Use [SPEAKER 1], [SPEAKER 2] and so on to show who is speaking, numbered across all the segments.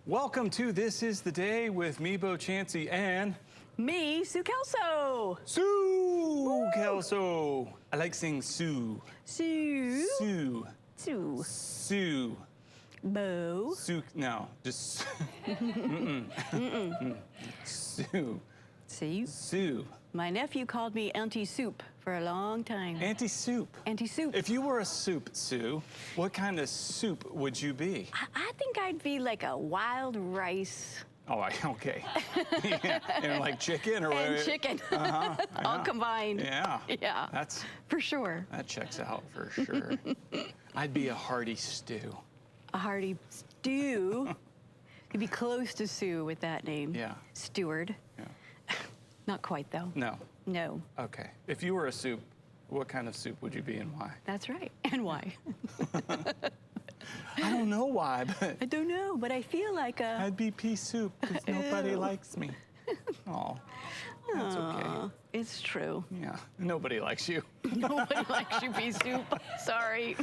[SPEAKER 1] Welcome to This Is the Day with me, Bo Chansey, and
[SPEAKER 2] me, Sue Kelso.
[SPEAKER 1] Sue Kelso. I like saying Sue.
[SPEAKER 2] Sue.
[SPEAKER 1] Sue.
[SPEAKER 2] Sue.
[SPEAKER 1] Sue.
[SPEAKER 2] Bo.
[SPEAKER 1] Sue. No, just Sue.
[SPEAKER 2] See?
[SPEAKER 1] Sue.
[SPEAKER 2] My nephew called me Auntie Soup for a long time.
[SPEAKER 1] Auntie Soup.
[SPEAKER 2] Auntie Soup.
[SPEAKER 1] If you were a soup, Sue, what kind of soup would you be?
[SPEAKER 2] I think I'd be like a wild rice.
[SPEAKER 1] Oh, okay. Yeah. And like chicken or
[SPEAKER 2] And
[SPEAKER 1] what?
[SPEAKER 2] chicken.
[SPEAKER 1] Uh-huh.
[SPEAKER 2] All
[SPEAKER 1] Yeah.
[SPEAKER 2] combined.
[SPEAKER 1] Yeah.
[SPEAKER 2] Yeah.
[SPEAKER 1] That's
[SPEAKER 2] For sure.
[SPEAKER 1] That checks out for sure. I'd be a hearty stew.
[SPEAKER 2] A hearty stew. Could be close to Sue with that name.
[SPEAKER 1] Yeah.
[SPEAKER 2] Steward.
[SPEAKER 1] Yeah.
[SPEAKER 2] Not quite, though.
[SPEAKER 1] No.
[SPEAKER 2] No.
[SPEAKER 1] Okay. If you were a soup, what kind of soup would you be and why?
[SPEAKER 2] That's right. And why?
[SPEAKER 1] I don't know why, but
[SPEAKER 2] I don't know, but I feel like a...
[SPEAKER 1] I'd be pea soup because nobody
[SPEAKER 2] Ew.
[SPEAKER 1] likes me. Oh, that's okay.
[SPEAKER 2] It's true.
[SPEAKER 1] Yeah, nobody likes you.
[SPEAKER 2] Nobody likes you, pea soup. Sorry.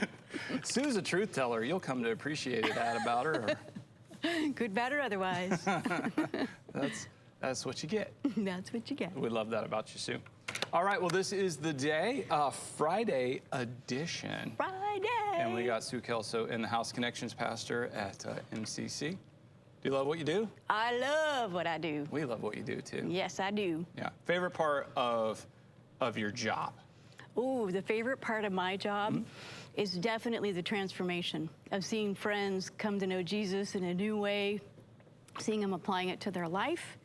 [SPEAKER 1] Sue's a truth teller. You'll come to appreciate that about her.
[SPEAKER 2] Good, bad, or otherwise.
[SPEAKER 1] That's what you get.
[SPEAKER 2] That's what you get.
[SPEAKER 1] We love that about you, Sue. All right, well, this is the day, Friday edition.
[SPEAKER 2] Friday.
[SPEAKER 1] And we got Sue Kelso in the house, Connections Pastor at MCC. Do you love what you do?
[SPEAKER 2] I love what I do.
[SPEAKER 1] We love what you do, too.
[SPEAKER 2] Yes, I do.
[SPEAKER 1] Yeah. Favorite part of your job?
[SPEAKER 2] Ooh, the favorite part of my job is definitely the transformation of seeing friends come to know Jesus in a new way, seeing them applying it to their life,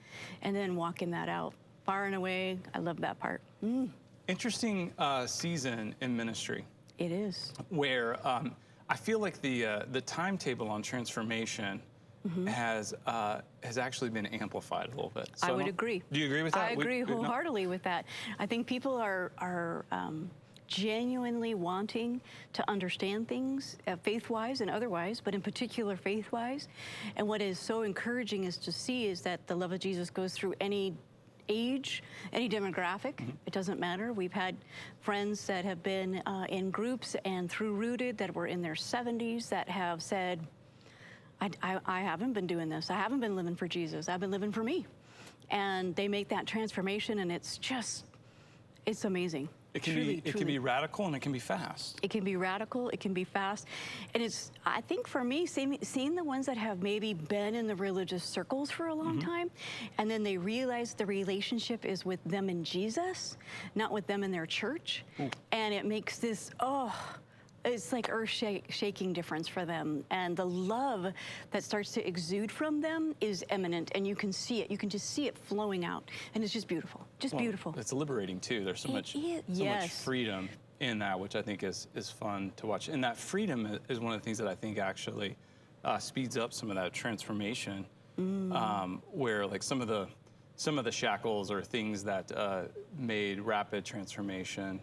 [SPEAKER 2] and then walking that out. Far and away, I love that part.
[SPEAKER 1] Interesting season in ministry.
[SPEAKER 2] It is.
[SPEAKER 1] Where I feel like the timetable on transformation has actually been amplified a little bit. So
[SPEAKER 2] I would agree.
[SPEAKER 1] Do you agree with that?
[SPEAKER 2] I agree wholeheartedly with that. I think people are genuinely wanting to understand things, faith-wise and otherwise, but in particular faith-wise. And what is so encouraging is to see is that the love of Jesus goes through any age, any demographic. It doesn't matter. We've had friends that have been in groups and through Rooted that were in their 70s that have said, I haven't been doing this. I haven't been living for Jesus. I've been living for me. And they make that transformation, and it's amazing.
[SPEAKER 1] It can be radical and it can be fast.
[SPEAKER 2] It can be radical, it can be fast. And it's, I think for me, seeing the ones that have maybe been in the religious circles for a long time, and then they realize the relationship is with them and Jesus, not with them in their church. And it makes this, it's like earth-shaking difference for them. And the love that starts to exude from them is eminent, and you can see it. You can just see it flowing out. And it's just beautiful, beautiful.
[SPEAKER 1] It's liberating, too. There's so much freedom in that, which I think is fun to watch. And that freedom is one of the things that I think actually speeds up some of that transformation, where like some of the shackles or things that made rapid transformation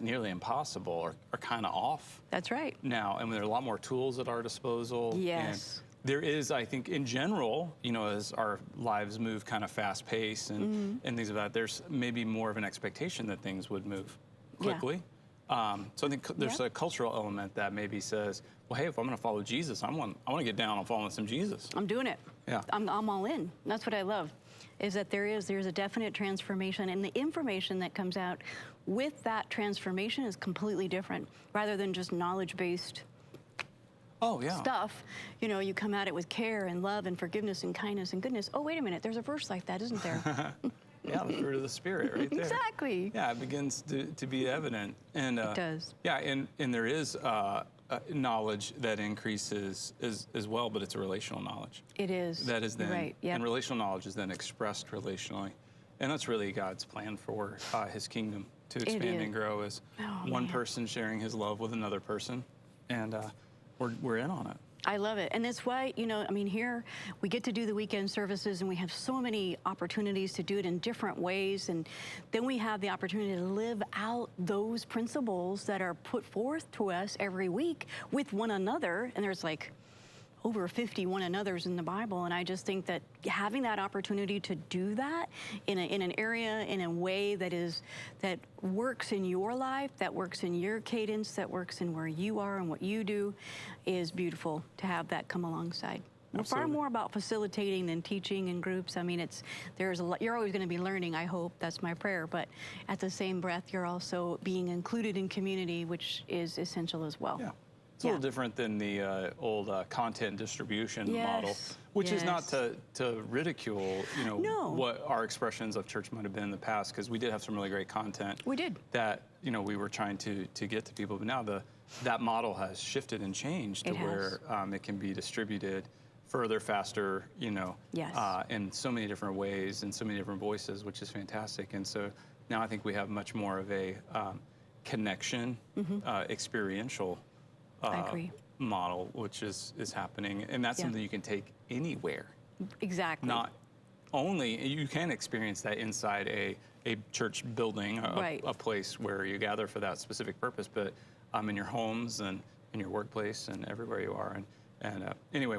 [SPEAKER 1] nearly impossible are kind of off.
[SPEAKER 2] That's right.
[SPEAKER 1] Now, and there are a lot more tools at our disposal.
[SPEAKER 2] Yes.
[SPEAKER 1] And there is, I think, in general, you know, as our lives move kind of fast paced and things of that, there's maybe more of an expectation that things would move quickly. So I think there's a cultural element that maybe says, well, hey, if I'm going to follow Jesus, I want to get down on following some Jesus.
[SPEAKER 2] I'm doing it.
[SPEAKER 1] Yeah.
[SPEAKER 2] I'm all in. That's what I love, is that there's a definite transformation, and the information that comes out with that transformation is completely different, rather than just knowledge-based stuff. You know, you come at it with care and love and forgiveness and kindness and goodness. Oh, wait a minute, there's a verse like that, isn't there?
[SPEAKER 1] Yeah, the fruit of the Spirit right there.
[SPEAKER 2] Exactly.
[SPEAKER 1] Yeah, it begins to be evident. And
[SPEAKER 2] it does.
[SPEAKER 1] Yeah, and there is knowledge that increases as well, but it's a relational knowledge.
[SPEAKER 2] It is.
[SPEAKER 1] That is then,
[SPEAKER 2] right. Yep.
[SPEAKER 1] And relational knowledge is then expressed relationally. And that's really God's plan for his kingdom, to expand and grow as one person sharing his love with another person. And we're in on it.
[SPEAKER 2] I love it. And that's why, you know, I mean, here we get to do the weekend services, and we have so many opportunities to do it in different ways. And then we have the opportunity to live out those principles that are put forth to us every week with one another. And there's like over 50 one another's in the Bible. And I just think that having that opportunity to do that in an area, in a way that works in your life, that works in your cadence, that works in where you are and what you do, is beautiful to have that come alongside. We're far more about facilitating than teaching in groups. I mean, there's a lot. You're always going to be learning, I hope. That's my prayer. But at the same breath, you're also being included in community, which is essential as well.
[SPEAKER 1] Yeah. It's a little different than the old content distribution model, which is not to ridicule, what our expressions of church might have been in the past, because we did have some really great content.
[SPEAKER 2] We did.
[SPEAKER 1] That, we were trying to get to people, but now that model has shifted and changed to where it can be distributed further, faster, in so many different ways and so many different voices, which is fantastic. And so now I think we have much more of a connection, experiential
[SPEAKER 2] I agree.
[SPEAKER 1] model, which is happening, and that's something you can take anywhere.
[SPEAKER 2] Exactly.
[SPEAKER 1] Not only, you can experience that inside a church building, a place where you gather for that specific purpose, but in your homes and in your workplace and everywhere you are. And anyway,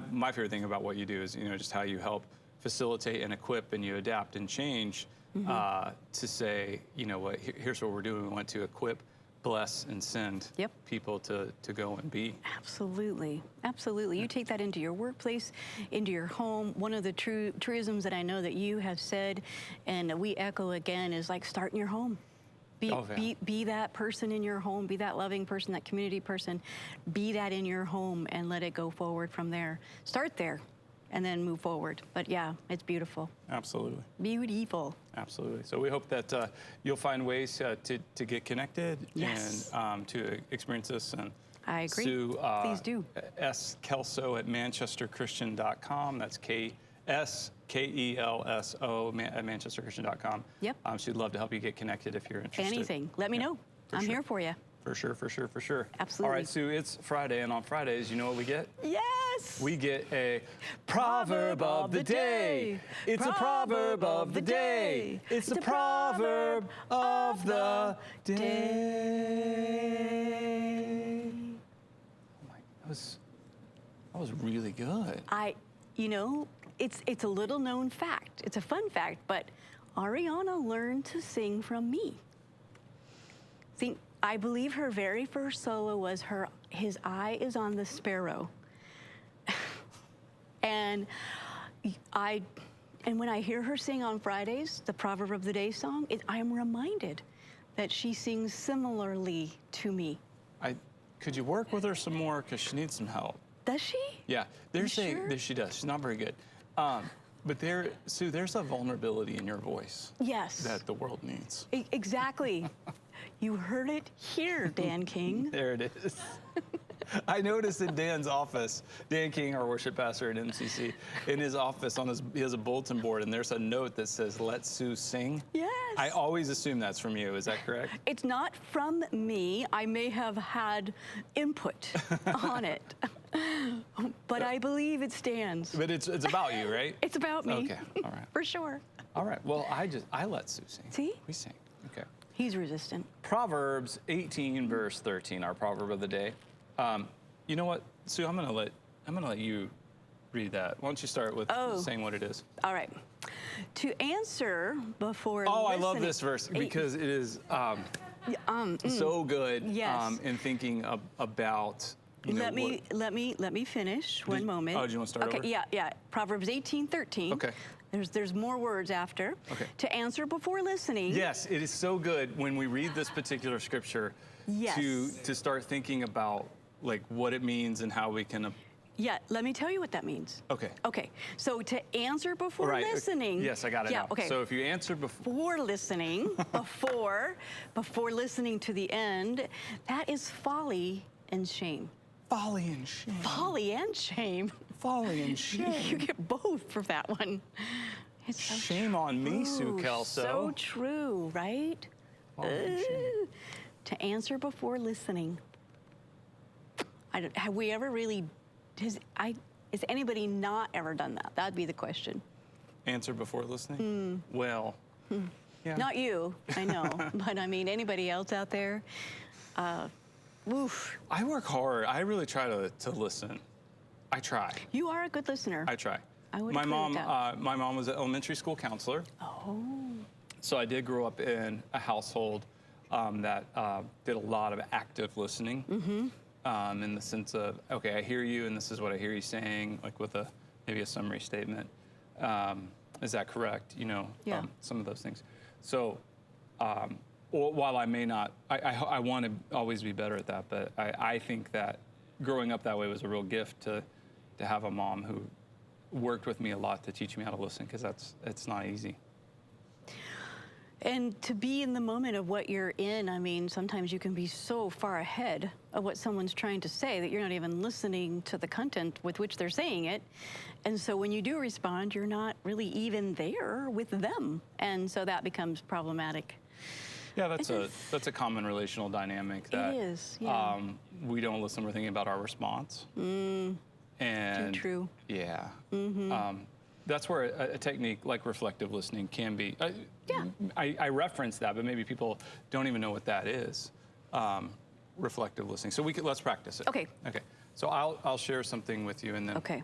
[SPEAKER 1] my favorite thing about what you do is, just how you help facilitate and equip, and you adapt and change to say, here's what we're doing. We want to equip, bless, and send people to go and be.
[SPEAKER 2] Absolutely. Absolutely. You take that into your workplace, into your home. One of the truisms that I know that you have said, and we echo again, is like, start in your home. Be that person in your home. Be that loving person, that community person. Be that in your home and let it go forward from there. Start there and then move forward. But yeah, it's beautiful.
[SPEAKER 1] Absolutely.
[SPEAKER 2] Beautiful.
[SPEAKER 1] Absolutely. So we hope that you'll find ways to get connected and to experience this. And
[SPEAKER 2] I agree.
[SPEAKER 1] Sue,
[SPEAKER 2] please do.
[SPEAKER 1] Kelso at manchesterchristian.com. That's KSKELSO at manchesterchristian.com.
[SPEAKER 2] Yep.
[SPEAKER 1] She'd love to help you get connected if you're interested.
[SPEAKER 2] Anything. Let me know. I'm here for you.
[SPEAKER 1] For sure, for sure, for sure.
[SPEAKER 2] Absolutely.
[SPEAKER 1] All right, Sue, it's Friday, and on Fridays, you know what we get?
[SPEAKER 2] Yes!
[SPEAKER 1] We get a proverb of the day. It's a proverb of the day. It's a proverb of the day. Oh my, that was really good.
[SPEAKER 2] It's a little known fact. It's a fun fact, but Ariana learned to sing from me. I believe her very first solo was His Eye is on the Sparrow. and when I hear her sing on Fridays, the Proverb of the Day song, I am reminded that she sings similarly to me.
[SPEAKER 1] Could you work with her some more, because she needs some help?
[SPEAKER 2] Does she?
[SPEAKER 1] Yeah, they're saying
[SPEAKER 2] sure?
[SPEAKER 1] that she does. She's not very good. But Sue, there's a vulnerability in your voice.
[SPEAKER 2] Yes.
[SPEAKER 1] That the world needs.
[SPEAKER 2] Exactly. You heard it here, Dan King.
[SPEAKER 1] There it is. I noticed in Dan's office, Dan King, our worship pastor at MCC, in his office he has a bulletin board, and there's a note that says, "Let Sue sing."
[SPEAKER 2] Yes.
[SPEAKER 1] I always assume that's from you. Is that correct?
[SPEAKER 2] It's not from me. I may have had input on it, but I believe it stands.
[SPEAKER 1] But it's about you, right?
[SPEAKER 2] It's about me.
[SPEAKER 1] Okay. All right.
[SPEAKER 2] For sure.
[SPEAKER 1] All right. Well, I let Sue sing.
[SPEAKER 2] See?
[SPEAKER 1] We sing. Okay.
[SPEAKER 2] He's resistant.
[SPEAKER 1] Proverbs 18, verse 13, our proverb of the day. You know what, Sue? I'm gonna let you read that. Why don't you start with saying what it is?
[SPEAKER 2] All right. To answer before
[SPEAKER 1] listening.
[SPEAKER 2] I
[SPEAKER 1] love this verse because it is so good.
[SPEAKER 2] Yes.
[SPEAKER 1] In thinking about.
[SPEAKER 2] Let me finish. One moment.
[SPEAKER 1] Oh, do you want to start over?
[SPEAKER 2] Yeah. Proverbs 18:13.
[SPEAKER 1] Okay.
[SPEAKER 2] There's more words after.
[SPEAKER 1] Okay.
[SPEAKER 2] To answer before listening.
[SPEAKER 1] Yes, it is so good when we read this particular scripture.
[SPEAKER 2] Yes.
[SPEAKER 1] To start thinking about what it means and how we can.
[SPEAKER 2] Yeah, let me tell you what that means.
[SPEAKER 1] Okay.
[SPEAKER 2] Okay. So to answer before listening.
[SPEAKER 1] Yes, I got it now.
[SPEAKER 2] Okay.
[SPEAKER 1] So if you answer before
[SPEAKER 2] listening, before listening to the end, that is folly and shame.
[SPEAKER 1] Folly and shame.
[SPEAKER 2] Folly and shame.
[SPEAKER 1] Folly and shame.
[SPEAKER 2] You get both for that one. It's so
[SPEAKER 1] shame on me, Sue Kelso.
[SPEAKER 2] So true, right?
[SPEAKER 1] Folly and shame.
[SPEAKER 2] To answer before listening. Have we ever really? Has anybody not ever done that? That'd be the question.
[SPEAKER 1] Answer before listening? Well, yeah.
[SPEAKER 2] Not you, I know. But I mean, anybody else out there? Oof.
[SPEAKER 1] I work hard. I really try to listen. I try.
[SPEAKER 2] You are a good listener.
[SPEAKER 1] I try.
[SPEAKER 2] I would
[SPEAKER 1] my
[SPEAKER 2] agree
[SPEAKER 1] mom,
[SPEAKER 2] with that.
[SPEAKER 1] My mom was an elementary school counselor.
[SPEAKER 2] Oh.
[SPEAKER 1] So I did grow up in a household that did a lot of active listening. in the sense of, okay, I hear you, and this is what I hear you saying, like with maybe a summary statement. Is that correct?
[SPEAKER 2] Yeah.
[SPEAKER 1] Some of those things. So while I may not, I want to always be better at that, but I think that growing up that way was a real gift to have a mom who worked with me a lot to teach me how to listen, because it's not easy.
[SPEAKER 2] And to be in the moment of what you're in, I mean, sometimes you can be so far ahead of what someone's trying to say that you're not even listening to the content with which they're saying it. And so when you do respond, you're not really even there with them. And so that becomes problematic.
[SPEAKER 1] Yeah, that's a common relational dynamic that
[SPEAKER 2] it is, yeah.
[SPEAKER 1] We don't listen, we're thinking about our response. And
[SPEAKER 2] Too true.
[SPEAKER 1] Yeah. That's where a technique like reflective listening can be.
[SPEAKER 2] Yeah.
[SPEAKER 1] I reference that, but maybe people don't even know what that is. Reflective listening. So let's practice it.
[SPEAKER 2] Okay.
[SPEAKER 1] Okay. So I'll share something with you, and then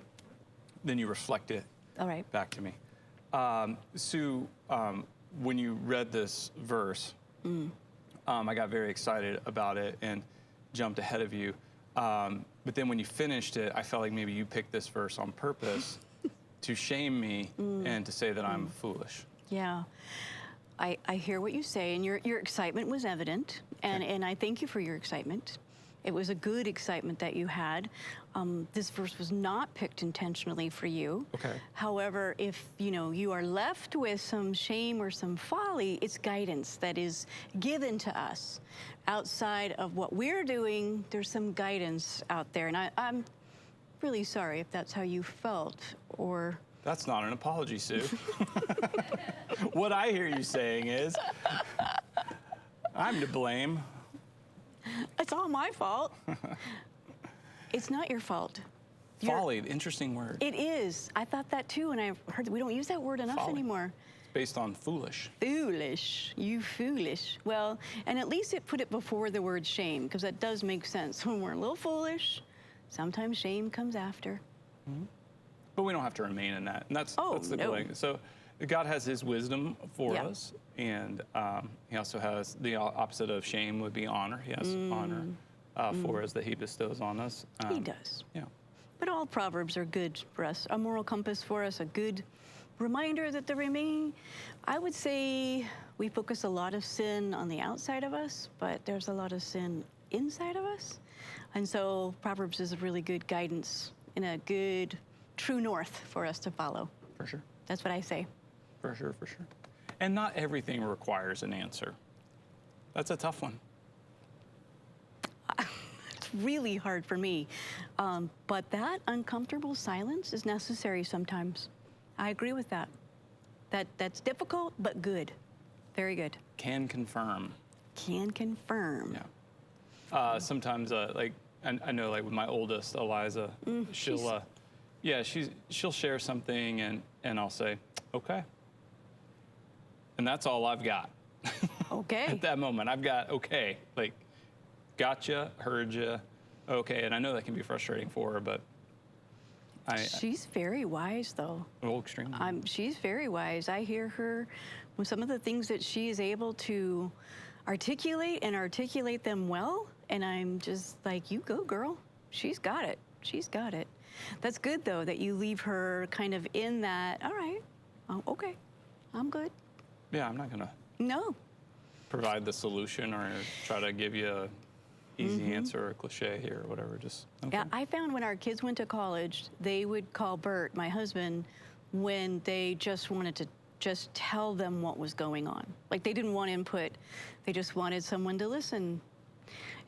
[SPEAKER 1] then you reflect it.
[SPEAKER 2] All right.
[SPEAKER 1] Back to me. Sue, when you read this verse, I got very excited about it and jumped ahead of you. But then when you finished it, I felt like maybe you picked this verse on purpose to shame me and to say that I'm foolish.
[SPEAKER 2] Yeah. I hear what you say, and your excitement was evident, and I thank you for your excitement. It was a good excitement that you had. This verse was not picked intentionally for you.
[SPEAKER 1] Okay.
[SPEAKER 2] However, if you are left with some shame or some folly, it's guidance that is given to us. Outside of what we're doing, there's some guidance out there, and I'm really sorry if that's how you felt, or...
[SPEAKER 1] That's not an apology, Sue. What I hear you saying is, I'm to blame.
[SPEAKER 2] It's all my fault. It's not your fault.
[SPEAKER 1] Folly, interesting word.
[SPEAKER 2] It is. I thought that too, and I heard that we don't use that word enough anymore.
[SPEAKER 1] It's based on foolish.
[SPEAKER 2] Foolish. You foolish. Well, and at least it put it before the word shame, because that does make sense. When we're a little foolish, sometimes shame comes after.
[SPEAKER 1] Mm-hmm. But we don't have to remain in that. And that's the
[SPEAKER 2] no.
[SPEAKER 1] thing. So God has his wisdom for us, and he also has the opposite of shame would be honor. He has honor for us that he bestows on us.
[SPEAKER 2] He does.
[SPEAKER 1] Yeah.
[SPEAKER 2] But all Proverbs are good for us, a moral compass for us, a good reminder that I would say we focus a lot of sin on the outside of us, but there's a lot of sin inside of us. And so Proverbs is a really good guidance and a good true north for us to follow.
[SPEAKER 1] For sure.
[SPEAKER 2] That's what I say.
[SPEAKER 1] For sure, for sure. And not everything requires an answer. That's a tough one.
[SPEAKER 2] It's really hard for me. But that uncomfortable silence is necessary sometimes. I agree with that. That's difficult, but good. Very good.
[SPEAKER 1] Can confirm.
[SPEAKER 2] Can confirm.
[SPEAKER 1] Yeah. Sometimes, like, I know, like with my oldest, Eliza, she'll share something, and I'll say, okay. And that's all I've got.
[SPEAKER 2] Okay.
[SPEAKER 1] At that moment, I've got okay. Like, gotcha, heard you, okay. And I know that can be frustrating for her, but
[SPEAKER 2] she's very wise, though.
[SPEAKER 1] Oh, extremely.
[SPEAKER 2] She's very wise. I hear her with some of the things that she is able to articulate them well, and I'm just like, you go, girl. She's got it. She's got it. That's good, though, that you leave her kind of in that, all right, okay, I'm good.
[SPEAKER 1] Yeah, I'm not going
[SPEAKER 2] to
[SPEAKER 1] provide the solution or try to give you an easy answer or a cliche here or whatever. Just okay.
[SPEAKER 2] Yeah, I found when our kids went to college, they would call Bert, my husband, when they just wanted to just tell them what was going on. Like, they didn't want input. They just wanted someone to listen.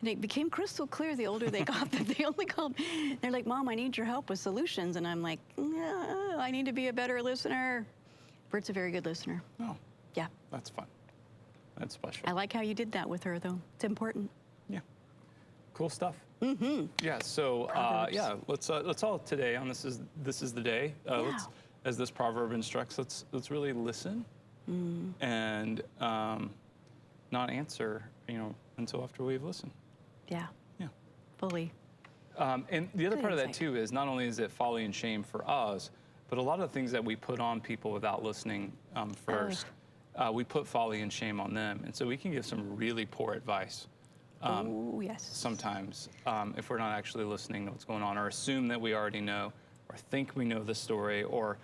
[SPEAKER 2] And it became crystal clear the older they got that they only called. They're like, Mom, I need your help with solutions. And I'm like, no, I need to be a better listener. Bert's a very good listener.
[SPEAKER 1] Oh.
[SPEAKER 2] Yeah.
[SPEAKER 1] That's fun. That's special.
[SPEAKER 2] I like how you did that with her, though. It's important.
[SPEAKER 1] Yeah. Cool stuff.
[SPEAKER 2] Mm-hmm.
[SPEAKER 1] Yeah. So let's all today on this is the day. Let's, as this proverb instructs, let's really listen and not answer, until after we've listened.
[SPEAKER 2] Yeah.
[SPEAKER 1] Yeah.
[SPEAKER 2] Fully.
[SPEAKER 1] And the other part of that too is not only is it folly and shame for us, but a lot of the things that we put on people without listening first, we put folly and shame on them, and so we can give some really poor advice
[SPEAKER 2] Yes.
[SPEAKER 1] sometimes if we're not actually listening to what's going on, or assume that we already know, or think we know the story, or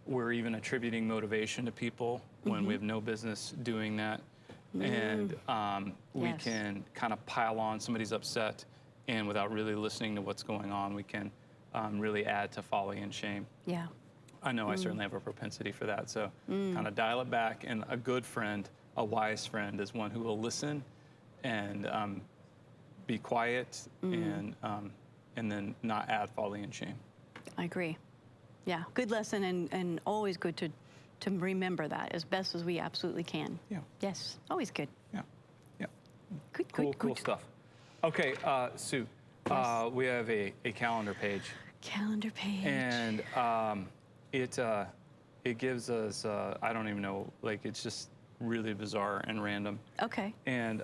[SPEAKER 1] we're even attributing motivation to people when we have no business doing that. And we can kind of pile on, somebody's upset, and without really listening to what's going on, we can really add to folly and shame.
[SPEAKER 2] Yeah.
[SPEAKER 1] I know I certainly have a propensity for that. So kind of dial it back. And a good friend, a wise friend, is one who will listen and be quiet and then not add folly and shame.
[SPEAKER 2] I agree. Yeah, good lesson, and always good to remember that as best as we absolutely can.
[SPEAKER 1] Yeah.
[SPEAKER 2] Yes, always good.
[SPEAKER 1] Yeah. Yeah.
[SPEAKER 2] Good,
[SPEAKER 1] Cool,
[SPEAKER 2] good,
[SPEAKER 1] cool
[SPEAKER 2] good.
[SPEAKER 1] stuff. Okay, Sue,
[SPEAKER 2] Yes.
[SPEAKER 1] we have a calendar page.
[SPEAKER 2] Calendar page.
[SPEAKER 1] And it gives us, I don't even know, like, it's just really bizarre and random.
[SPEAKER 2] Okay.
[SPEAKER 1] And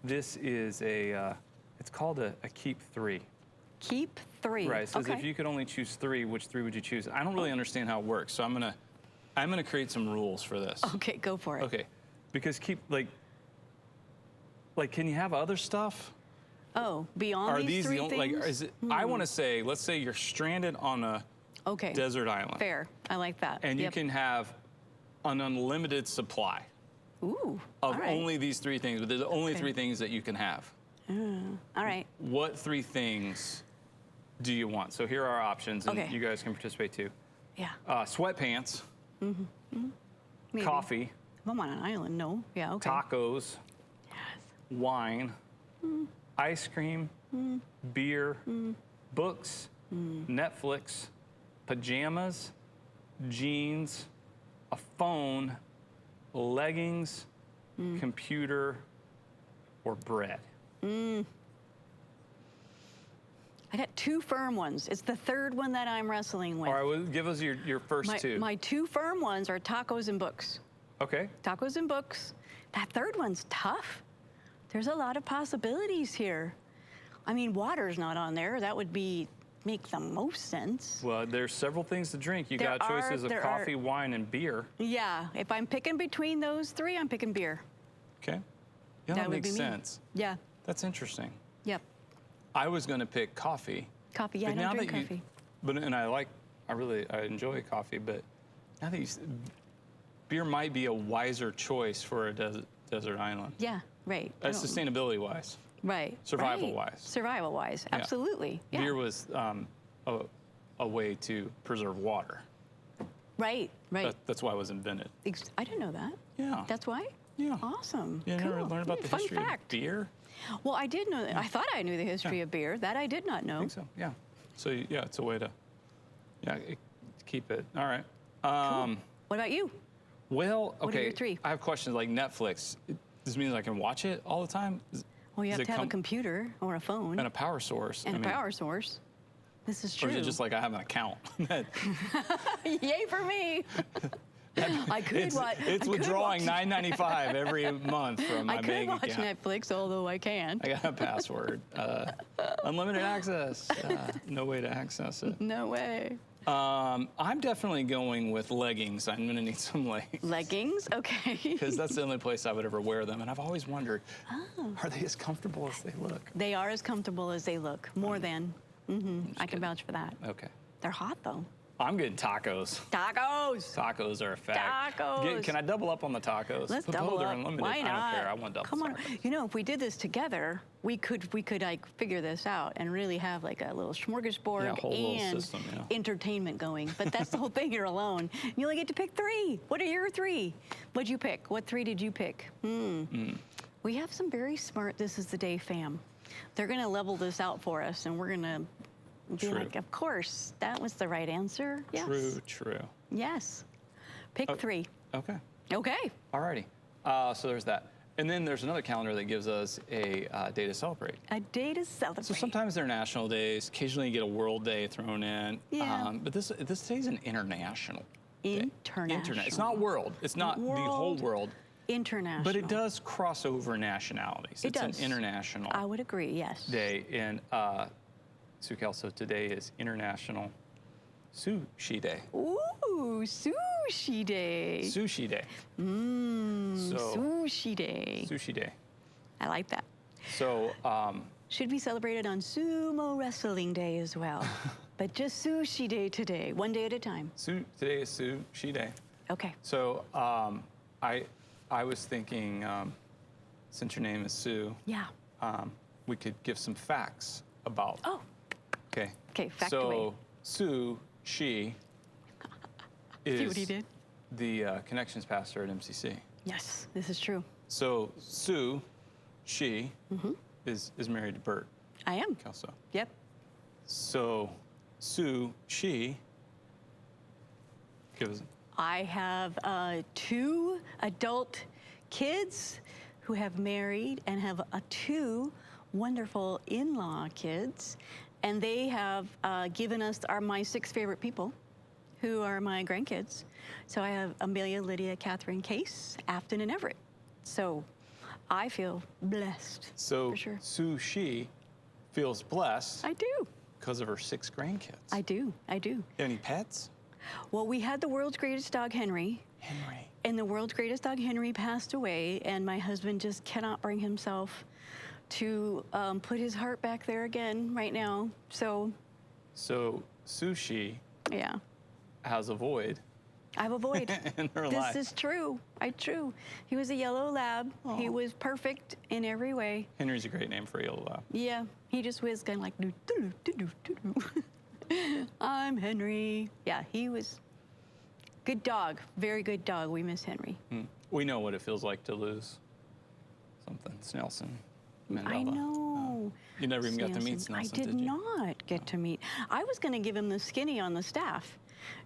[SPEAKER 1] this is it's called a keep three.
[SPEAKER 2] Keep 3.
[SPEAKER 1] Right, it says
[SPEAKER 2] okay.
[SPEAKER 1] if you could only choose 3, which 3 would you choose? I don't really understand how it works, so I'm gonna create some rules for this.
[SPEAKER 2] Okay, go for it.
[SPEAKER 1] Okay, because keep, like, can you have other stuff?
[SPEAKER 2] Oh, beyond
[SPEAKER 1] Are
[SPEAKER 2] these
[SPEAKER 1] these
[SPEAKER 2] three
[SPEAKER 1] the only,
[SPEAKER 2] things?
[SPEAKER 1] like, is it, I want to say, let's say you're stranded on a
[SPEAKER 2] okay.
[SPEAKER 1] desert island.
[SPEAKER 2] Fair. I like that.
[SPEAKER 1] And you
[SPEAKER 2] Yep.
[SPEAKER 1] can have an unlimited supply
[SPEAKER 2] Ooh.
[SPEAKER 1] of
[SPEAKER 2] all right.
[SPEAKER 1] only these 3 things, but there's only
[SPEAKER 2] Okay.
[SPEAKER 1] 3 things that you can have.
[SPEAKER 2] All right.
[SPEAKER 1] What 3 things do you want? So here are our options, and
[SPEAKER 2] Okay.
[SPEAKER 1] you guys can participate too.
[SPEAKER 2] Yeah.
[SPEAKER 1] Sweatpants,
[SPEAKER 2] Maybe.
[SPEAKER 1] coffee,
[SPEAKER 2] If I'm on an island, no. Yeah, okay.
[SPEAKER 1] tacos,
[SPEAKER 2] Yes.
[SPEAKER 1] wine, ice cream, beer, books, Netflix, pajamas, jeans, a phone, leggings, computer, or bread.
[SPEAKER 2] I got 2 firm ones. It's the third one that I'm wrestling with.
[SPEAKER 1] All right, well, give us your first 2.
[SPEAKER 2] My 2 firm ones are tacos and books.
[SPEAKER 1] Okay.
[SPEAKER 2] Tacos and books. That third one's tough. There's a lot of possibilities here. I mean, water's not on there. That would make the most sense.
[SPEAKER 1] Well, there's several things to drink. You
[SPEAKER 2] There
[SPEAKER 1] got choices of
[SPEAKER 2] there
[SPEAKER 1] coffee, wine, and beer.
[SPEAKER 2] Yeah, if I'm picking between those 3, I'm picking beer.
[SPEAKER 1] Okay. Yeah, that
[SPEAKER 2] would
[SPEAKER 1] makes
[SPEAKER 2] be me.
[SPEAKER 1] sense.
[SPEAKER 2] Yeah.
[SPEAKER 1] That's interesting.
[SPEAKER 2] Yep.
[SPEAKER 1] I was going to pick coffee.
[SPEAKER 2] Coffee. Yeah,
[SPEAKER 1] But
[SPEAKER 2] I
[SPEAKER 1] now
[SPEAKER 2] don't drink
[SPEAKER 1] that you-
[SPEAKER 2] coffee.
[SPEAKER 1] But and I enjoy coffee, but now that beer might be a wiser choice for a desert island.
[SPEAKER 2] Yeah, right. I don't-
[SPEAKER 1] Sustainability wise.
[SPEAKER 2] Right.
[SPEAKER 1] survival-wise.
[SPEAKER 2] Right. Survival-wise,
[SPEAKER 1] Yeah.
[SPEAKER 2] absolutely. Yeah.
[SPEAKER 1] Beer was a way to preserve water.
[SPEAKER 2] Right, right.
[SPEAKER 1] That's why it was invented.
[SPEAKER 2] I didn't know that.
[SPEAKER 1] Yeah.
[SPEAKER 2] That's why?
[SPEAKER 1] Yeah.
[SPEAKER 2] Awesome.
[SPEAKER 1] You never
[SPEAKER 2] Cool.
[SPEAKER 1] learned about the
[SPEAKER 2] Fun
[SPEAKER 1] history
[SPEAKER 2] fact.
[SPEAKER 1] of beer?
[SPEAKER 2] Well, I did know that. I thought I knew the history of beer. That I did not know.
[SPEAKER 1] I think so, yeah. So, yeah, it's a way to keep it. All right.
[SPEAKER 2] What about you?
[SPEAKER 1] Well, okay.
[SPEAKER 2] What are your 3?
[SPEAKER 1] I have questions like Netflix. This means I can watch it all the time?
[SPEAKER 2] Well, you
[SPEAKER 1] Does
[SPEAKER 2] have
[SPEAKER 1] it
[SPEAKER 2] to have a
[SPEAKER 1] come-
[SPEAKER 2] computer or a phone
[SPEAKER 1] And a power source.
[SPEAKER 2] and
[SPEAKER 1] I
[SPEAKER 2] a
[SPEAKER 1] mean,
[SPEAKER 2] power source. This is
[SPEAKER 1] Or
[SPEAKER 2] true.
[SPEAKER 1] is it just like I have an account?
[SPEAKER 2] Yay for me! I could watch.
[SPEAKER 1] It's
[SPEAKER 2] I could
[SPEAKER 1] withdrawing
[SPEAKER 2] watch-
[SPEAKER 1] $9.95 every month from my
[SPEAKER 2] I could
[SPEAKER 1] bank
[SPEAKER 2] watch
[SPEAKER 1] account.
[SPEAKER 2] Netflix, although I can't.
[SPEAKER 1] I got a password. Unlimited access. No way to access it.
[SPEAKER 2] No way.
[SPEAKER 1] I'm definitely going with leggings. I'm gonna need some leggings.
[SPEAKER 2] Leggings? Okay.
[SPEAKER 1] Because that's the only place I would ever wear them. And I've always wondered, are they as comfortable as they look?
[SPEAKER 2] They are as comfortable as they look. More than. I can vouch for that.
[SPEAKER 1] Okay.
[SPEAKER 2] They're hot, though.
[SPEAKER 1] I'm getting tacos.
[SPEAKER 2] Tacos!
[SPEAKER 1] Tacos are a fact.
[SPEAKER 2] Tacos.
[SPEAKER 1] Can I double up on the tacos?
[SPEAKER 2] Let's
[SPEAKER 1] But
[SPEAKER 2] double
[SPEAKER 1] they're
[SPEAKER 2] up.
[SPEAKER 1] unlimited.
[SPEAKER 2] Why not?
[SPEAKER 1] I don't care. I want double.
[SPEAKER 2] Come on.
[SPEAKER 1] Sorry.
[SPEAKER 2] You know, if we did this together, we could like figure this out and really have like a little smorgasbord
[SPEAKER 1] Yeah, a whole little
[SPEAKER 2] and
[SPEAKER 1] system, yeah.
[SPEAKER 2] entertainment going. But that's the whole thing. You're alone. You only get to pick 3. What are your 3? What'd you pick? What 3 did you pick? We have some very smart This Is the Day fam. They're going to level this out for us, and we're going to be
[SPEAKER 1] True.
[SPEAKER 2] like, of course, that was the right answer. Yes.
[SPEAKER 1] True.
[SPEAKER 2] Yes. Pick 3.
[SPEAKER 1] Okay.
[SPEAKER 2] Okay.
[SPEAKER 1] Alrighty. So there's that. And then there's another calendar that gives us a day to celebrate.
[SPEAKER 2] A day to celebrate.
[SPEAKER 1] So sometimes they're national days. Occasionally you get a world day thrown in.
[SPEAKER 2] Yeah.
[SPEAKER 1] But this day's an international day.
[SPEAKER 2] International.
[SPEAKER 1] It's not world. It's not the whole world.
[SPEAKER 2] International.
[SPEAKER 1] But it does cross over nationalities.
[SPEAKER 2] It
[SPEAKER 1] It's
[SPEAKER 2] does.
[SPEAKER 1] an international
[SPEAKER 2] I would agree, yes.
[SPEAKER 1] day. And Sukal, so today is International Sushi Day.
[SPEAKER 2] Ooh, sushi day.
[SPEAKER 1] Sushi Day. So,
[SPEAKER 2] Sushi day.
[SPEAKER 1] Sushi Day.
[SPEAKER 2] I like that.
[SPEAKER 1] So,
[SPEAKER 2] should be celebrated on Sumo Wrestling Day as well. But just Sushi Day today, one day at a time.
[SPEAKER 1] Today is Sushi Day.
[SPEAKER 2] Okay.
[SPEAKER 1] So, I was thinking, since your name is Sue,
[SPEAKER 2] Yeah.
[SPEAKER 1] we could give some facts about.
[SPEAKER 2] Oh.
[SPEAKER 1] Okay.
[SPEAKER 2] Okay, fact
[SPEAKER 1] so,
[SPEAKER 2] away.
[SPEAKER 1] Sue, she
[SPEAKER 2] See
[SPEAKER 1] is
[SPEAKER 2] what he did?
[SPEAKER 1] the connections pastor at MCC.
[SPEAKER 2] Yes, this is true.
[SPEAKER 1] So, Sue, she is married to Bert
[SPEAKER 2] I am.
[SPEAKER 1] Kelso.
[SPEAKER 2] Yep.
[SPEAKER 1] So, Sue, she, give us.
[SPEAKER 2] I have 2 adult kids who have married and have 2 wonderful in-law kids. And they have given us my 6 favorite people, who are my grandkids. So I have Amelia, Lydia, Catherine, Case, Afton, and Everett. So I feel blessed.
[SPEAKER 1] So,
[SPEAKER 2] for sure.
[SPEAKER 1] Sue, she feels blessed
[SPEAKER 2] I do.
[SPEAKER 1] because of her 6 grandkids.
[SPEAKER 2] I do. I do.
[SPEAKER 1] Any pets?
[SPEAKER 2] Well, we had the world's greatest dog, Henry.
[SPEAKER 1] Henry.
[SPEAKER 2] And the world's greatest dog, Henry, passed away, and my husband just cannot bring himself to put his heart back there again right now. So,
[SPEAKER 1] Sushi
[SPEAKER 2] yeah,
[SPEAKER 1] has a void
[SPEAKER 2] I have a void.
[SPEAKER 1] in her
[SPEAKER 2] This
[SPEAKER 1] life.
[SPEAKER 2] is true. True. He was a yellow lab. He was perfect in every way.
[SPEAKER 1] Henry's a great name for a yellow lab.
[SPEAKER 2] Yeah, he just whizzed kind of like, doo, doo, doo, doo, doo, doo. I'm Henry. Yeah, he was good dog. Very good dog. We miss Henry.
[SPEAKER 1] We know what it feels like to lose something. Snelson. Mandela.
[SPEAKER 2] I know.
[SPEAKER 1] You never even got to meet
[SPEAKER 2] Snelson.
[SPEAKER 1] Snelson,
[SPEAKER 2] I did
[SPEAKER 1] you?
[SPEAKER 2] not get to meet. I was going to give him the skinny on the staff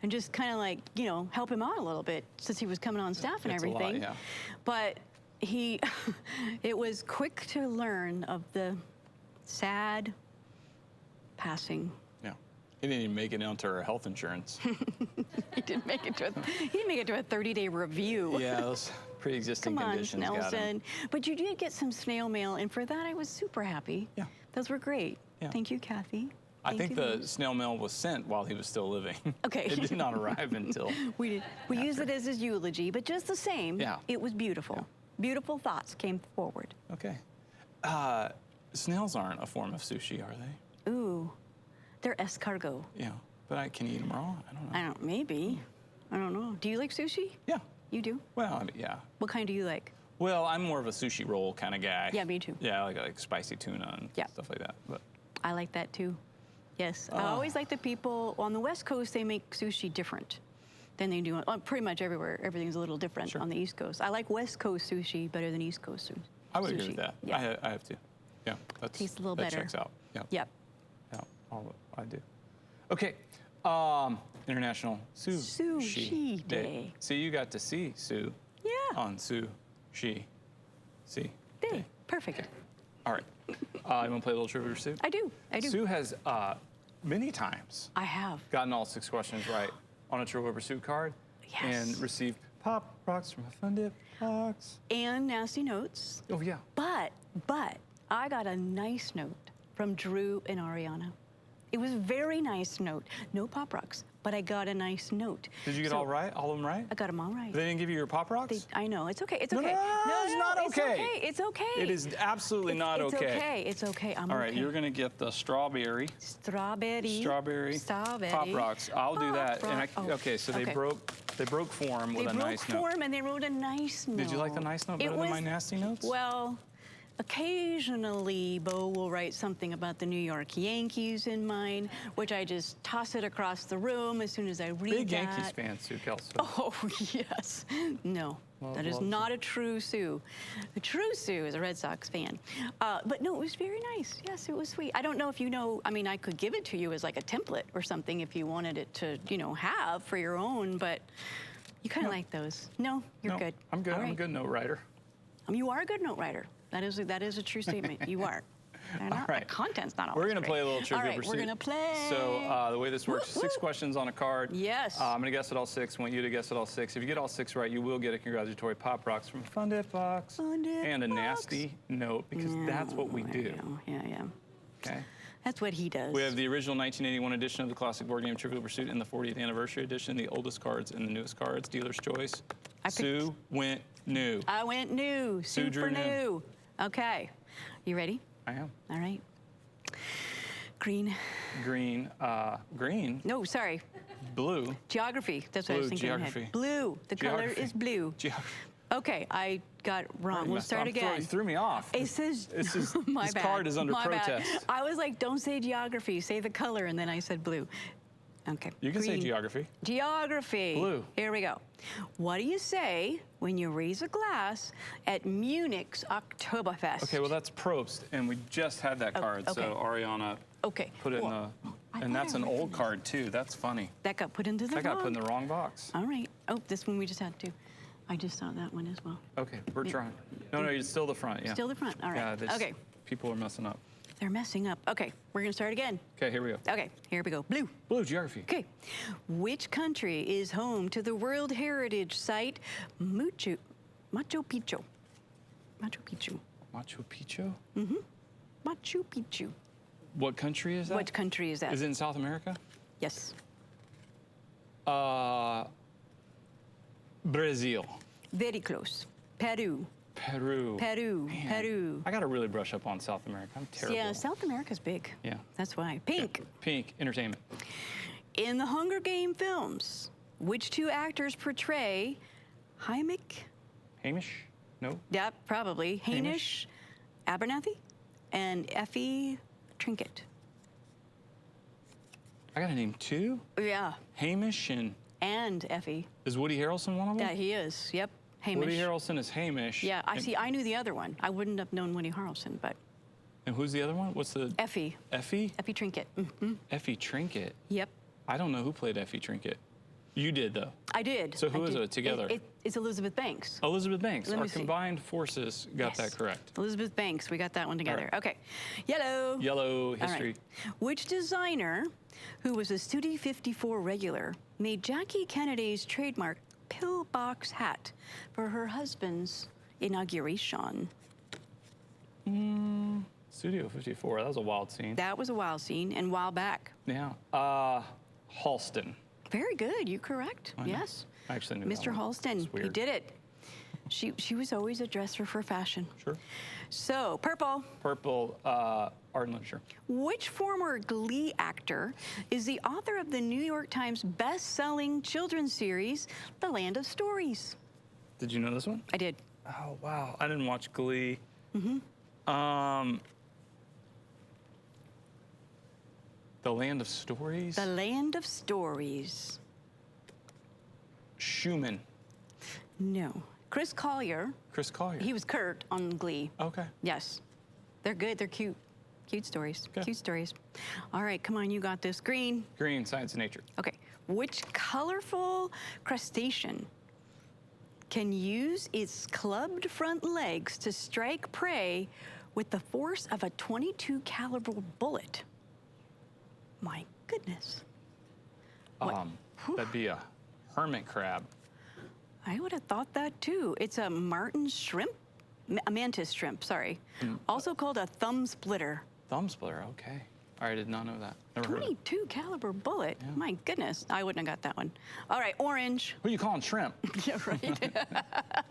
[SPEAKER 2] and just kind of like, help him out a little bit since he was coming on staff and
[SPEAKER 1] It's a lot,
[SPEAKER 2] everything.
[SPEAKER 1] yeah.
[SPEAKER 2] But it was quick to learn of the sad passing.
[SPEAKER 1] Yeah. He didn't even make it onto her health insurance.
[SPEAKER 2] He didn't make it to a 30-day review.
[SPEAKER 1] Yeah, those pre-existing
[SPEAKER 2] Come on,
[SPEAKER 1] conditions got him.
[SPEAKER 2] Snelson. But you did get some snail mail, and for that I was super happy.
[SPEAKER 1] Yeah.
[SPEAKER 2] Those were great.
[SPEAKER 1] Yeah.
[SPEAKER 2] Thank you, Kathy.
[SPEAKER 1] I think
[SPEAKER 2] you,
[SPEAKER 1] the
[SPEAKER 2] Liz.
[SPEAKER 1] snail mail was sent while he was still living.
[SPEAKER 2] Okay.
[SPEAKER 1] It did not arrive until.
[SPEAKER 2] We used it as his eulogy, but just the same,
[SPEAKER 1] Yeah.
[SPEAKER 2] it was beautiful. Beautiful thoughts came forward.
[SPEAKER 1] Okay. Snails aren't a form of sushi, are they?
[SPEAKER 2] Ooh, they're escargot.
[SPEAKER 1] Yeah. But I can eat them raw. I don't know.
[SPEAKER 2] Maybe. I don't know. Do you like sushi?
[SPEAKER 1] Yeah.
[SPEAKER 2] You do?
[SPEAKER 1] Well, I mean, yeah.
[SPEAKER 2] What kind do you like?
[SPEAKER 1] Well, I'm more of a sushi roll kind of guy.
[SPEAKER 2] Yeah, me too.
[SPEAKER 1] Yeah, I like spicy tuna and
[SPEAKER 2] Yeah.
[SPEAKER 1] stuff like that. But
[SPEAKER 2] I like that too. Yes. I always like the people on the West Coast, they make sushi different than they do pretty much everywhere. Everything's a little different on the East Coast. I like West Coast sushi better than East Coast sushi.
[SPEAKER 1] I would agree with that.
[SPEAKER 2] Yeah.
[SPEAKER 1] I have to. Yeah. That's,
[SPEAKER 2] Tastes a little
[SPEAKER 1] that
[SPEAKER 2] better.
[SPEAKER 1] checks out. Yeah.
[SPEAKER 2] Yep.
[SPEAKER 1] Yeah. All I do. Okay. International
[SPEAKER 2] Sushi Day.
[SPEAKER 1] See, you got to see Sue
[SPEAKER 2] Yeah.
[SPEAKER 1] on Sushi. See.
[SPEAKER 2] Day. Perfect.
[SPEAKER 1] All right. You want to play a little trivia, Sue?
[SPEAKER 2] I do.
[SPEAKER 1] Sue has many times
[SPEAKER 2] I have.
[SPEAKER 1] gotten all 6 questions right on a Trivial Pursuit card.
[SPEAKER 2] Yes.
[SPEAKER 1] And received pop rocks from a Fun Dip box.
[SPEAKER 2] And nasty notes.
[SPEAKER 1] Oh, yeah.
[SPEAKER 2] But I got a nice note from Drew and Ariana. It was a very nice note. No Pop Rocks, but I got a nice note.
[SPEAKER 1] Did you get all right? All of them right?
[SPEAKER 2] I got them all right.
[SPEAKER 1] They didn't give you your Pop Rocks?
[SPEAKER 2] I know. It's okay. It's
[SPEAKER 1] No,
[SPEAKER 2] okay.
[SPEAKER 1] no, it's not okay.
[SPEAKER 2] It's okay.
[SPEAKER 1] It is absolutely not
[SPEAKER 2] it's
[SPEAKER 1] okay.
[SPEAKER 2] okay. It's okay. I'm
[SPEAKER 1] All right,
[SPEAKER 2] okay.
[SPEAKER 1] you're going to get the strawberry Pop Rocks. I'll do that. And okay, so they broke form with a nice note.
[SPEAKER 2] They broke form and they wrote a nice note.
[SPEAKER 1] Did you like the nice note better than my nasty notes?
[SPEAKER 2] Well, occasionally Bo will write something about the New York Yankees in mine, which I just toss it across the room as soon as I read
[SPEAKER 1] Big
[SPEAKER 2] that.
[SPEAKER 1] Yankees fan, Sue Kelso.
[SPEAKER 2] Oh, yes. No, that is not a true Sue. The true Sue is a Red Sox fan. But no, it was very nice. Yes, it was sweet. I don't know if you know, I mean, I could give it to you as like a template or something if you wanted it to, have for your own, but you kind of like those. No, you're good.
[SPEAKER 1] I'm good.
[SPEAKER 2] All
[SPEAKER 1] I'm a
[SPEAKER 2] right.
[SPEAKER 1] good note writer.
[SPEAKER 2] You are a good note writer. That is a true statement. You are.
[SPEAKER 1] All right.
[SPEAKER 2] The content's not always
[SPEAKER 1] We're going to
[SPEAKER 2] great.
[SPEAKER 1] play a little Trivial
[SPEAKER 2] All right,
[SPEAKER 1] Pursuit.
[SPEAKER 2] we're going to play.
[SPEAKER 1] So the way this works, 6 questions on a card.
[SPEAKER 2] Yes.
[SPEAKER 1] I'm going to guess it all 6. I want you to guess it all 6. If you get all 6 right, you will get a congratulatory Pop Rocks from a Fun Dip box.
[SPEAKER 2] Fun Dip
[SPEAKER 1] and a
[SPEAKER 2] box.
[SPEAKER 1] nasty note, because that's what we do.
[SPEAKER 2] Yeah.
[SPEAKER 1] Okay.
[SPEAKER 2] That's what he does.
[SPEAKER 1] We have the original 1981 edition of the classic board game Trivial Pursuit and the 40th anniversary edition, the oldest cards and the newest cards, dealer's choice. Sue went new.
[SPEAKER 2] I went new.
[SPEAKER 1] Sue drew
[SPEAKER 2] Super new. Okay. You ready?
[SPEAKER 1] I am.
[SPEAKER 2] All right. Green.
[SPEAKER 1] Green. Green.
[SPEAKER 2] No, sorry.
[SPEAKER 1] Blue.
[SPEAKER 2] Geography. That's what I was thinking.
[SPEAKER 1] Geography.
[SPEAKER 2] Blue. The color
[SPEAKER 1] Geography.
[SPEAKER 2] is blue.
[SPEAKER 1] Geography.
[SPEAKER 2] Okay, I got wrong. We'll start again.
[SPEAKER 1] You threw me off.
[SPEAKER 2] It says, my
[SPEAKER 1] this
[SPEAKER 2] bad.
[SPEAKER 1] card is under
[SPEAKER 2] My bad.
[SPEAKER 1] protest.
[SPEAKER 2] I was like, don't say geography, say the color, and then I said blue. Okay.
[SPEAKER 1] You can say
[SPEAKER 2] Green.
[SPEAKER 1] geography.
[SPEAKER 2] Geography.
[SPEAKER 1] Blue.
[SPEAKER 2] Here we go. What do you say when you raise a glass at Munich's Oktoberfest?
[SPEAKER 1] Okay, well, that's Probst, and we just had that card,
[SPEAKER 2] okay.
[SPEAKER 1] so Ariana
[SPEAKER 2] Okay.
[SPEAKER 1] put it in the... And that's an old card, too. That's funny.
[SPEAKER 2] That got put into the
[SPEAKER 1] That got put in the wrong box.
[SPEAKER 2] All right. Oh, this one we just had to. I just saw that one as well.
[SPEAKER 1] Okay, we're trying. No, it's still the front, yeah.
[SPEAKER 2] Still the front. All right.
[SPEAKER 1] Yeah,
[SPEAKER 2] okay.
[SPEAKER 1] People are messing up.
[SPEAKER 2] They're messing up. Okay, we're gonna start again.
[SPEAKER 1] Okay, here we go.
[SPEAKER 2] Okay, here we go. Blue.
[SPEAKER 1] Blue, geography.
[SPEAKER 2] Okay. Which country is home to the World Heritage Site Machu Picchu? Machu Picchu.
[SPEAKER 1] Machu Picchu?
[SPEAKER 2] Mm-hmm. Machu Picchu.
[SPEAKER 1] What country is that?
[SPEAKER 2] What country is that?
[SPEAKER 1] Is it in South America?
[SPEAKER 2] Yes.
[SPEAKER 1] Brazil.
[SPEAKER 2] Very close. Peru.
[SPEAKER 1] Peru.
[SPEAKER 2] Peru.
[SPEAKER 1] Man,
[SPEAKER 2] Peru.
[SPEAKER 1] I got to really brush up on South America. I'm terrible.
[SPEAKER 2] Yeah, South America's big.
[SPEAKER 1] Yeah.
[SPEAKER 2] That's why. Pink.
[SPEAKER 1] Yeah. Pink, entertainment.
[SPEAKER 2] In the Hunger Game films, which two actors portray Hamish?
[SPEAKER 1] Hamish? No?
[SPEAKER 2] Yeah, probably.
[SPEAKER 1] Hamish?
[SPEAKER 2] Abernathy and Effie Trinket.
[SPEAKER 1] I got to name two?
[SPEAKER 2] Yeah.
[SPEAKER 1] Hamish
[SPEAKER 2] And Effie.
[SPEAKER 1] Is Woody Harrelson one of them?
[SPEAKER 2] Yeah, he is. Yep. Hamish.
[SPEAKER 1] Woody Harrelson is Hamish.
[SPEAKER 2] Yeah, I knew the other one. I wouldn't have known Woody Harrelson, but
[SPEAKER 1] And who's the other one? What's the...
[SPEAKER 2] Effie.
[SPEAKER 1] Effie?
[SPEAKER 2] Effie Trinket. Mm-hmm.
[SPEAKER 1] Effie Trinket.
[SPEAKER 2] Yep.
[SPEAKER 1] I don't know who played Effie Trinket. You did, though.
[SPEAKER 2] I did.
[SPEAKER 1] So who is it together?
[SPEAKER 2] It's Elizabeth Banks.
[SPEAKER 1] Elizabeth Banks.
[SPEAKER 2] Let me
[SPEAKER 1] Our
[SPEAKER 2] see.
[SPEAKER 1] combined forces got that correct.
[SPEAKER 2] Elizabeth Banks. We got that one together.
[SPEAKER 1] right.
[SPEAKER 2] Okay. Yellow.
[SPEAKER 1] Yellow
[SPEAKER 2] All right.
[SPEAKER 1] history.
[SPEAKER 2] Which designer, who was a Studio 54 regular, made Jackie Kennedy's trademark pillbox hat for her husband's inauguration?
[SPEAKER 1] Studio 54. That was a wild scene.
[SPEAKER 2] That was a wild scene and while back.
[SPEAKER 1] Yeah. Halston.
[SPEAKER 2] Very good. You correct.
[SPEAKER 1] I know.
[SPEAKER 2] Yes.
[SPEAKER 1] I actually knew that
[SPEAKER 2] Mr.
[SPEAKER 1] one.
[SPEAKER 2] Halston.
[SPEAKER 1] It's weird.
[SPEAKER 2] He did it. She was always a dresser for fashion.
[SPEAKER 1] Sure.
[SPEAKER 2] So, purple.
[SPEAKER 1] Purple, art and literature.
[SPEAKER 2] Which former Glee actor is the author of the New York Times best-selling children's series, The Land of Stories?
[SPEAKER 1] Did you know this one?
[SPEAKER 2] I did.
[SPEAKER 1] Oh, wow. I didn't watch Glee.
[SPEAKER 2] Mm-hmm.
[SPEAKER 1] The Land of Stories?
[SPEAKER 2] The Land of Stories.
[SPEAKER 1] Schumann.
[SPEAKER 2] No. Chris Collier.
[SPEAKER 1] Chris Collier.
[SPEAKER 2] He was Kurt on Glee.
[SPEAKER 1] Okay.
[SPEAKER 2] Yes. They're good. They're cute. Cute stories.
[SPEAKER 1] Okay.
[SPEAKER 2] Cute stories. All right, come on, you got this. Green.
[SPEAKER 1] Green, science and nature.
[SPEAKER 2] Okay. Which colorful crustacean can use its clubbed front legs to strike prey with the force of a .22 caliber bullet? My goodness. What?
[SPEAKER 1] That'd be a hermit crab.
[SPEAKER 2] I would have thought that too. It's a martin shrimp, a mantis shrimp, sorry. Also called a thumb splitter.
[SPEAKER 1] Thumb splitter, okay. I did not know that. Never heard of it.
[SPEAKER 2] .22 caliber bullet. Yeah. My goodness, I wouldn't have got that one. All right, orange.
[SPEAKER 1] Who are you calling shrimp?
[SPEAKER 2] Yeah, right.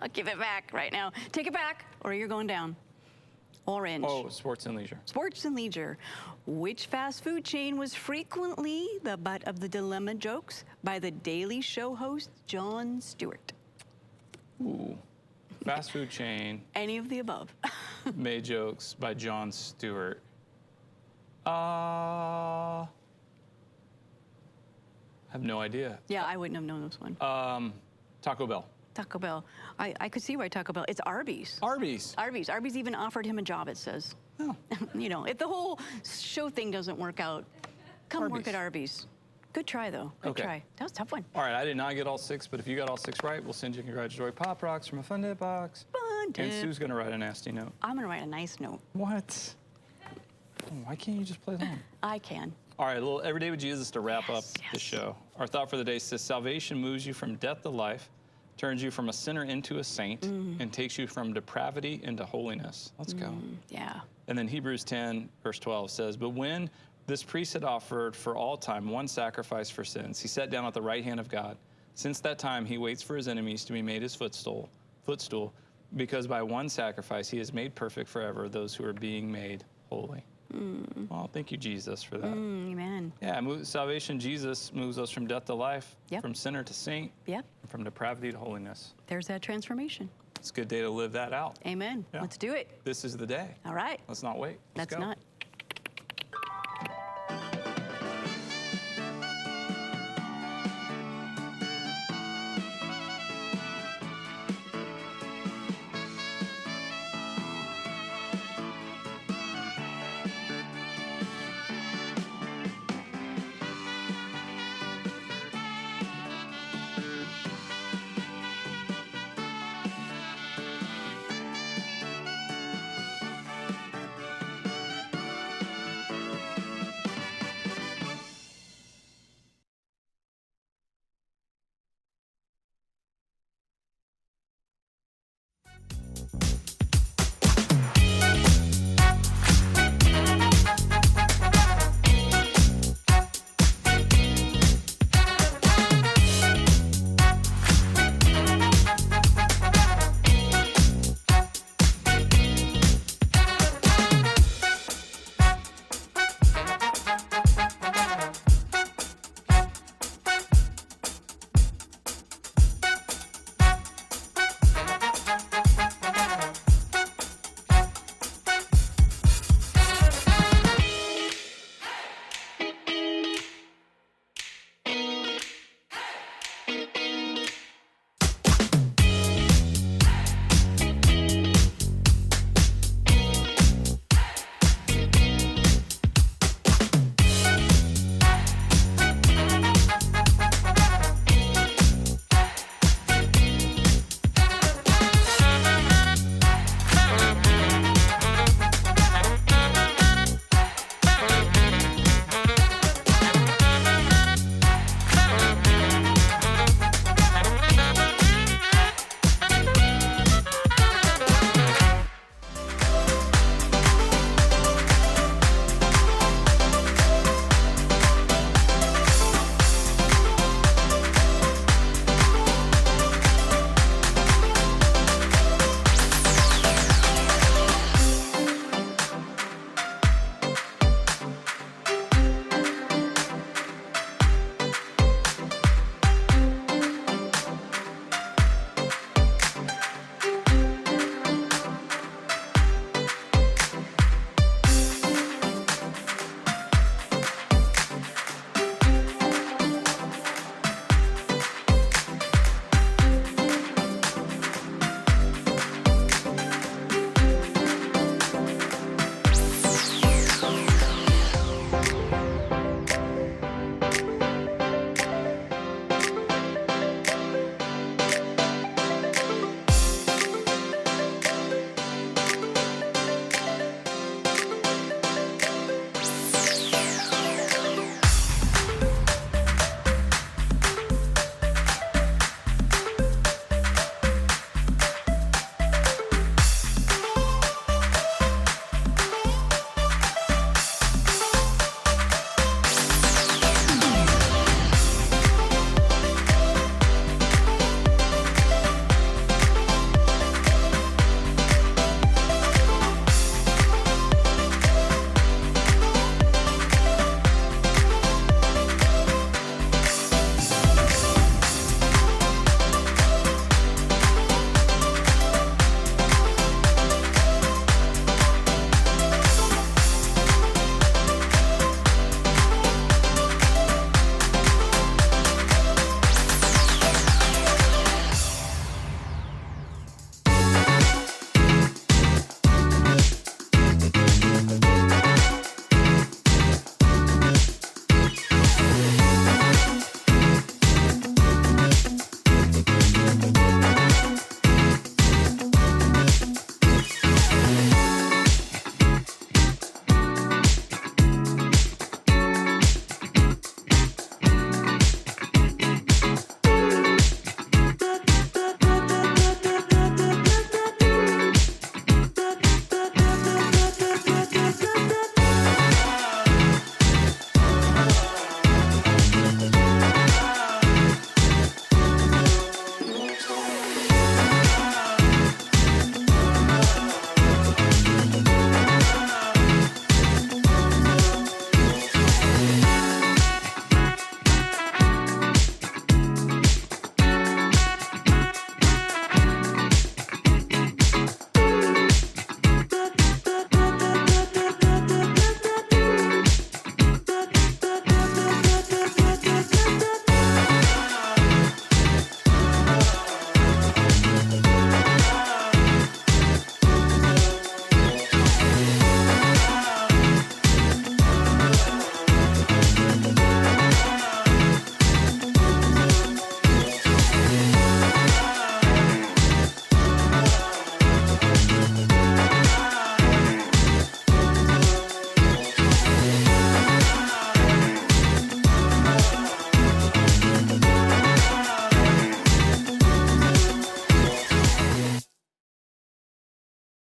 [SPEAKER 2] I'll give it back right now. Take it back, or you're going down. Orange.
[SPEAKER 1] Oh, sports and leisure.
[SPEAKER 2] Sports and leisure. Which fast food chain was frequently the butt of the dilemma jokes by the Daily Show host Jon Stewart?
[SPEAKER 1] Ooh. Fast food chain.
[SPEAKER 2] Any of the above.
[SPEAKER 1] Made jokes by Jon Stewart. I have no idea.
[SPEAKER 2] Yeah, I wouldn't have known this one.
[SPEAKER 1] Taco Bell.
[SPEAKER 2] Taco Bell. I could see why Taco Bell. It's Arby's.
[SPEAKER 1] Arby's.
[SPEAKER 2] Arby's. Arby's even offered him a job, it says.
[SPEAKER 1] Oh.
[SPEAKER 2] You know, if the whole show thing doesn't work out, come work at Arby's. Good try, though. Good try. That was a tough one.
[SPEAKER 1] All right, I did not get all 6, but if you got all 6 right, we'll send you congratulatory Pop Rocks from a Fun Day box.
[SPEAKER 2] Fun Day.
[SPEAKER 1] And Sue's going to write a nasty note.
[SPEAKER 2] I'm going to write a nice note.
[SPEAKER 1] What? Oh, why can't you just play along?
[SPEAKER 2] I can.
[SPEAKER 1] All right, a little Everyday with Jesus to wrap up the show. Our thought for the day says, salvation moves you from death to life, turns you from a sinner into a saint, and takes you from depravity into holiness. Let's go.
[SPEAKER 2] Yeah.
[SPEAKER 1] And then Hebrews 10, verse 12 says, but when this priest had offered for all time one sacrifice for sins, he sat down at the right hand of God. Since that time, he waits for his enemies to be made his footstool. because by one sacrifice he has made perfect forever those who are being made holy. Well, thank you, Jesus, for that.
[SPEAKER 2] Amen.
[SPEAKER 1] Yeah, salvation, Jesus moves us from death to life,
[SPEAKER 2] Yep.
[SPEAKER 1] from sinner to saint,
[SPEAKER 2] Yep.
[SPEAKER 1] from depravity to holiness.
[SPEAKER 2] There's that transformation.
[SPEAKER 1] It's a good day to live that out.
[SPEAKER 2] Amen.
[SPEAKER 1] Yeah.
[SPEAKER 2] Let's do it.
[SPEAKER 1] This is the day.
[SPEAKER 2] All right.
[SPEAKER 1] Let's not wait. Let's
[SPEAKER 2] That's
[SPEAKER 1] go.
[SPEAKER 2] not.